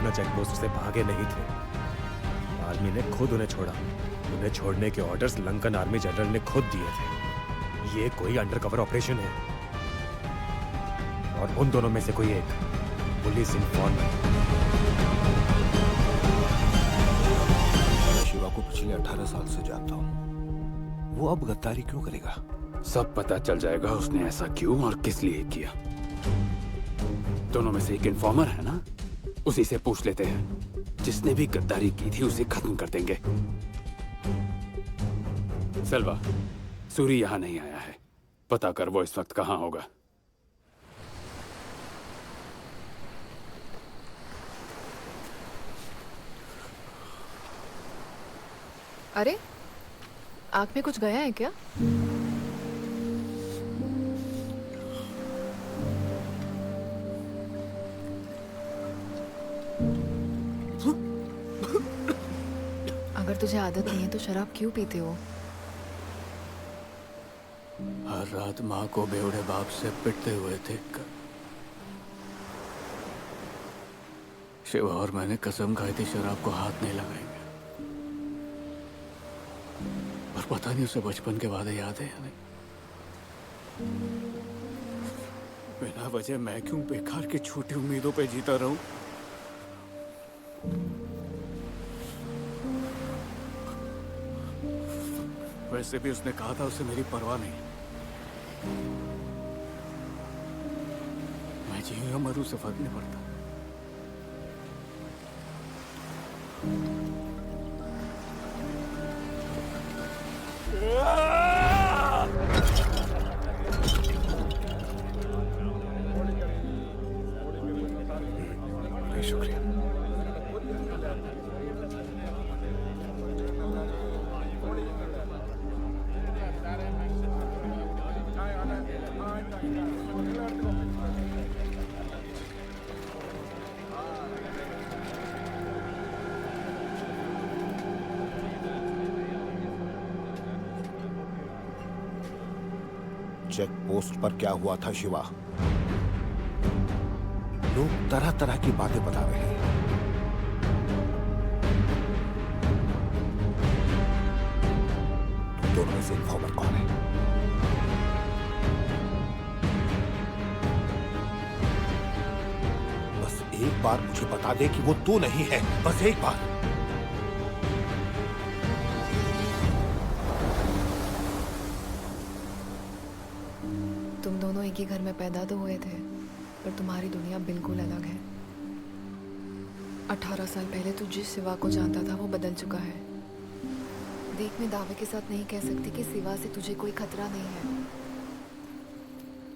अपना चेकपोस्ट से भागे नहीं थे। आर्मी ने खुद उन्हें छोड़ा। उन्हें छोड़ने के ऑर्डर्स लंकन आर्मी जनरल ने खुद दिए थे। ये कोई अंडरकवर ऑपरेशन है और उन दोनों में से कोई एक पुलिस इन्फॉर्मर। मैं शिवा को पिछले 18 साल से जानता हूँ। वो अब गद्दारी क्यों करेगा? सब पता चल जाएगा उसने ऐसा क्यों और किस लिए किया। दोनों में से एक इन्फॉर्मर है ना, उसी से पूछ लेते हैं। जिसने भी गद्दारी की थी उसे खत्म कर देंगे। सेल्वा, सूरी यहां नहीं आया है। पता कर वो इस वक्त कहां होगा। अरे, आंख में कुछ गया है क्या? अगर तुझे आदत नहीं है तो शराब क्यों पीते हो? हर रात माँ को बेवड़े बाप से पिटते हुए देखकर शिवा और मैंने कसम खाई थी शराब को हाथ नहीं लगाएंगे। पर पता नहीं उसे बचपन के वादे याद है या नहीं। बिना वजह मैं क्यों बेकार की छोटी उम्मीदों पे जीता रहूं। वैसे भी उसने कहा था उसे मेरी परवाह नहीं। मैं जीऊं या मरूं से फर्क नहीं पड़ता। शुक्रिया। चेक पोस्ट पर क्या हुआ था शिवा? लोग तरह तरह की बातें बता रहे हैं। तुम दोनों में से इन्फॉर्मर कौन है? बस एक बार मुझे बता दे कि वो तू नहीं है। बस एक बार। तुम दोनों एक ही घर में पैदा तो हुए थे, पर तुम्हारी दुनिया बिल्कुल अलग है। 18 साल पहले तू जिस शिवा को जानता था वो बदल चुका है। देख, मैं दावे के साथ नहीं कह सकती कि शिवा से तुझे कोई खतरा नहीं है।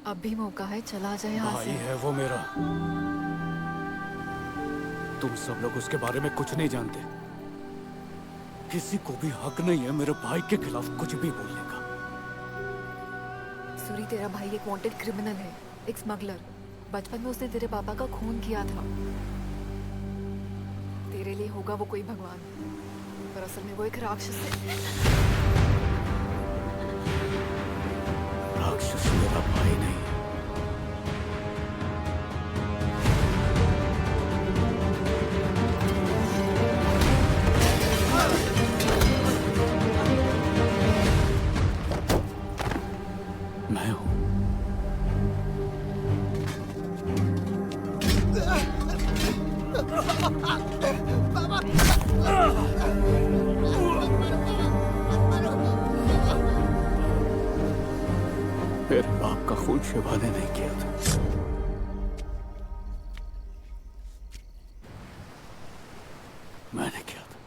अब भी मौका है, चला जाए यहाँ भाई से। है वो मेरा। तुम सब लोग उसके बारे में कुछ नहीं जानते। किसी को भी हक नहीं है मेरे भाई के खिलाफ कुछ भी बोलने का। सूरी, तेरा भाई एक वांटेड क्रिमिनल है, एक स्मगलर। बचपन में उसने तेरे पापा का खून किया था। तेरे लिए होगा वो कोई भगवान, पर असल में वो एक राक्षस है। राक्षस मेरा भाई नहीं। मैं हूं। मेरे बाप का खून शिवा ने नहीं किया था। मैंने किया था।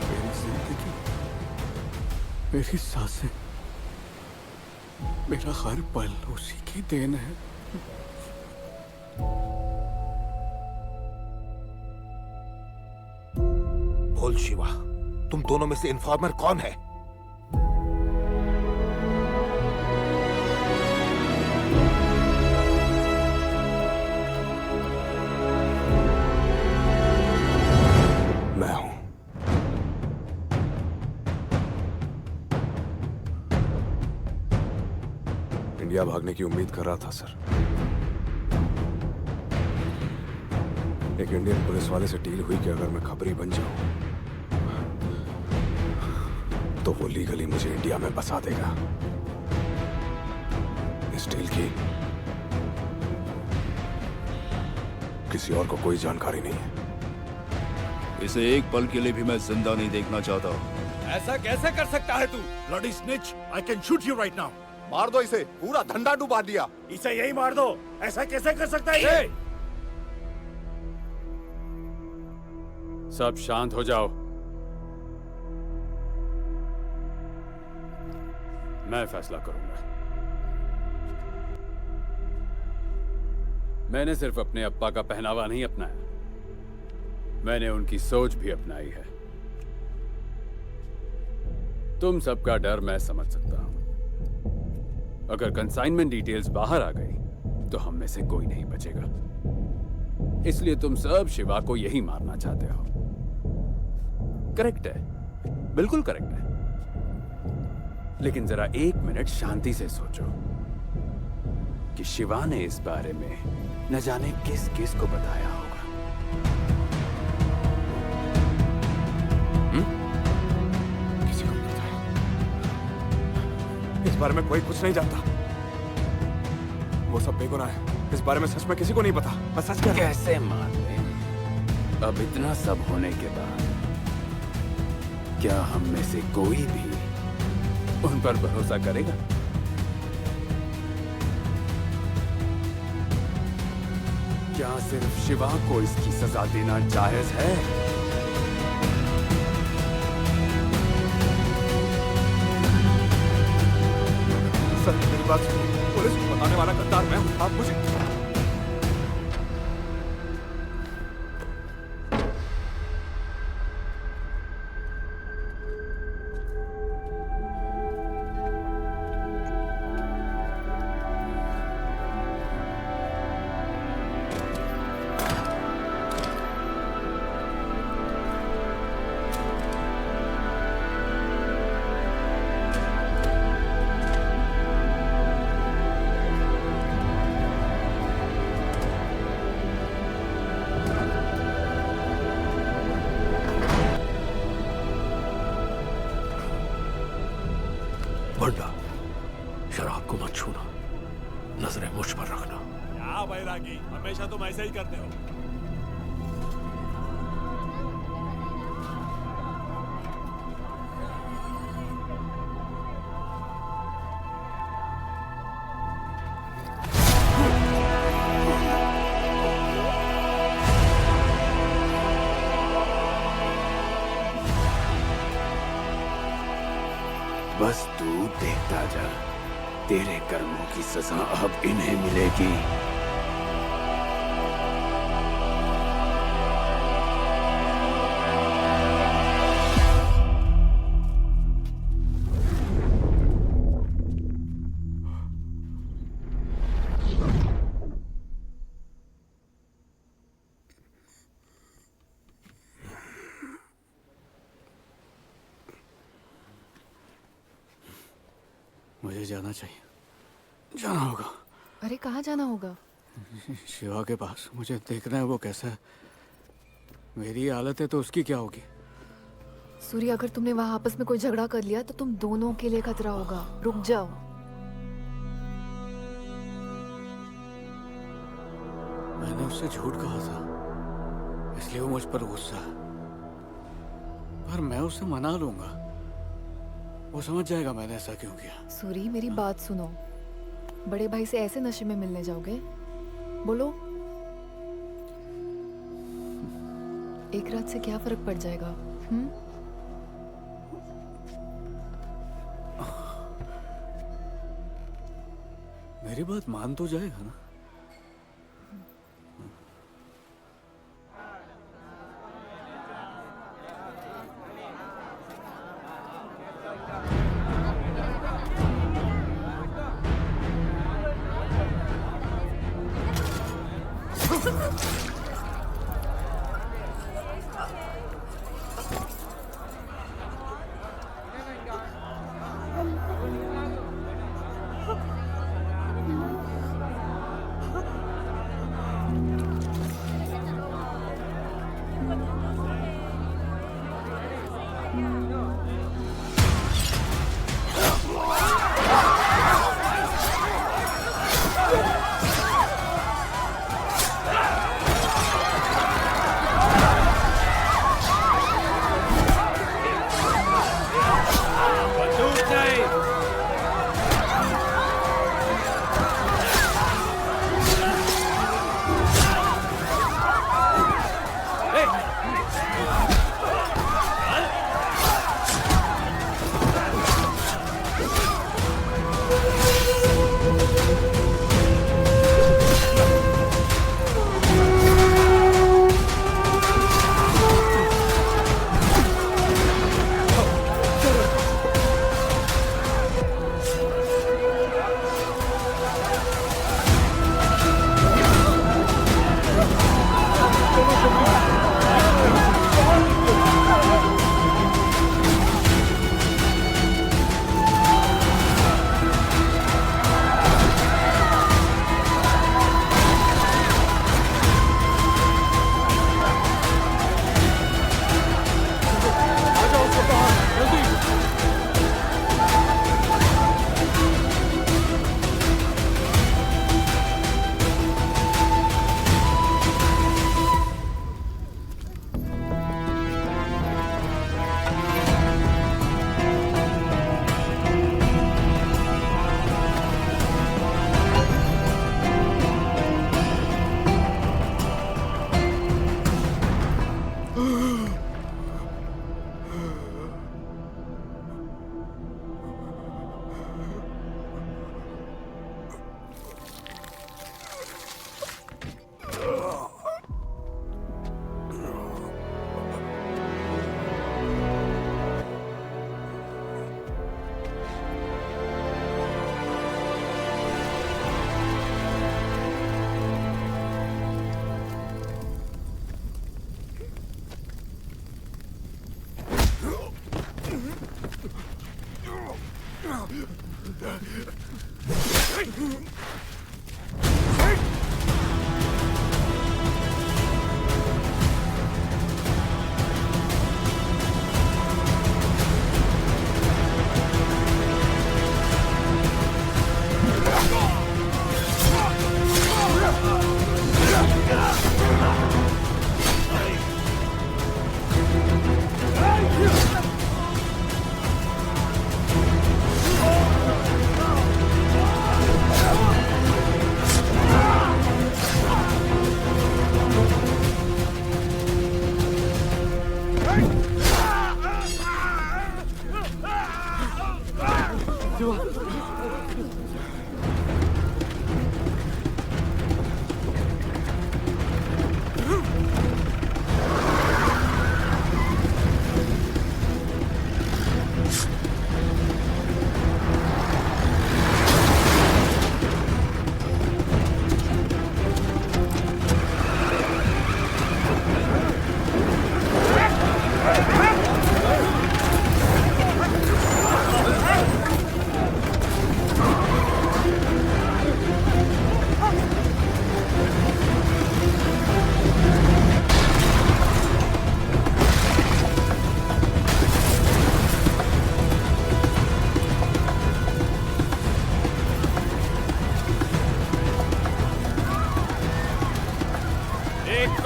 मेरी जिंदगी, मेरी सांसें, मेरा हर पल उसी की देन है। बोल शिवा, तुम दोनों में से इन्फॉर्मर कौन है? इंडिया भागने की उम्मीद कर रहा था सर। एक इंडियन पुलिस वाले से डील हुई कि अगर मैं खबरी बन जाऊं तो वो लीगली मुझे इंडिया में बसा देगा। इस डील की किसी और को कोई जानकारी नहीं है। इसे एक पल के लिए भी मैं जिंदा नहीं देखना चाहता। ऐसा कैसे कर सकता है तू? Bloody snitch, I can shoot you right now. मार दो इसे, पूरा धंधा डुबा दिया। इसे यही मार दो। ऐसा कैसे कर सकता है ये? सब शांत हो जाओ। मैं फैसला करूंगा। मैंने सिर्फ अपने अप्पा का पहनावा नहीं अपनाया, मैंने उनकी सोच भी अपनाई है। तुम सबका डर मैं समझ सकता हूं। अगर कंसाइनमेंट डिटेल्स बाहर आ गई तो हम में से कोई नहीं बचेगा। इसलिए तुम सब शिवा को यही मारना चाहते हो। करेक्ट है, बिल्कुल करेक्ट है। लेकिन जरा एक मिनट शांति से सोचो कि शिवा ने इस बारे में न जाने किस किस को बताया होगा। किसी को नहीं बताया। इस बारे में कोई कुछ नहीं जानता। वो सब बेगुनाह है। इस बारे में सच में किसी को नहीं पता। मैं सच कह रहा हूं। कैसे मान ले? अब इतना सब होने के बाद क्या हम में से कोई भी उन पर भरोसा करेगा? क्या सिर्फ शिवा को इसकी सजा देना जायज है? सर मेरी बात सुनो। पुलिस को बताने वाला गद्दार मैं हूं। आप मुझे बंडा, शराब को मत छूना, नजरें मुझ पर रखना। क्या बैरागी, हमेशा तुम ऐसे ही करते हो। बस तू देखता जा, तेरे कर्मों की सजा अब इन्हें मिलेगी। मुझे जाना चाहिए, जाना होगा। अरे कहाँ जाना होगा? शिवा के पास। मुझे देखना है वो कैसा है। मेरी हालत है तो उसकी क्या होगी? सूर्य, अगर तुमने वहां आपस में कोई झगड़ा कर लिया तो तुम दोनों के लिए खतरा होगा। रुक जाओ। मैंने उससे झूठ कहा था, इसलिए वो मुझ पर गुस्सा है। पर मैं उसे मना लूंगा, वो समझ जाएगा मैंने ऐसा क्यों किया। सूरी, मेरी बात सुनो। बड़े भाई से ऐसे नशे में मिलने जाओगे? बोलो, एक रात से क्या फर्क पड़ जाएगा? मेरी बात मान तो जाएगा ना?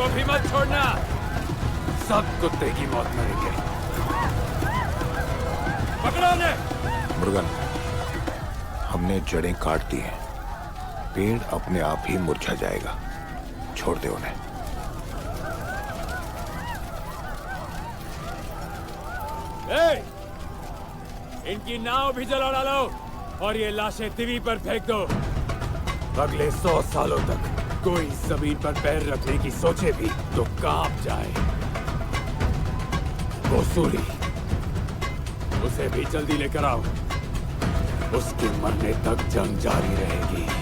को भी मत छोड़ना। सब कुत्ते की मौत मरेंगे। पकड़ो उन्हें। मुर्गन, हमने जड़ें काट दी हैं। पेड़ अपने आप ही मुरझा जाएगा। छोड़ दे उन्हें। ए, इनकी नाव भी जला डालो और ये लाशें दिवी पर फेंक दो। अगले 100 सालों तक कोई जमीन पर पैर रखने की सोचे भी तो कांप जाए। वो सूरी, उसे भी जल्दी लेकर आओ। उसके मरने तक जंग जारी रहेगी।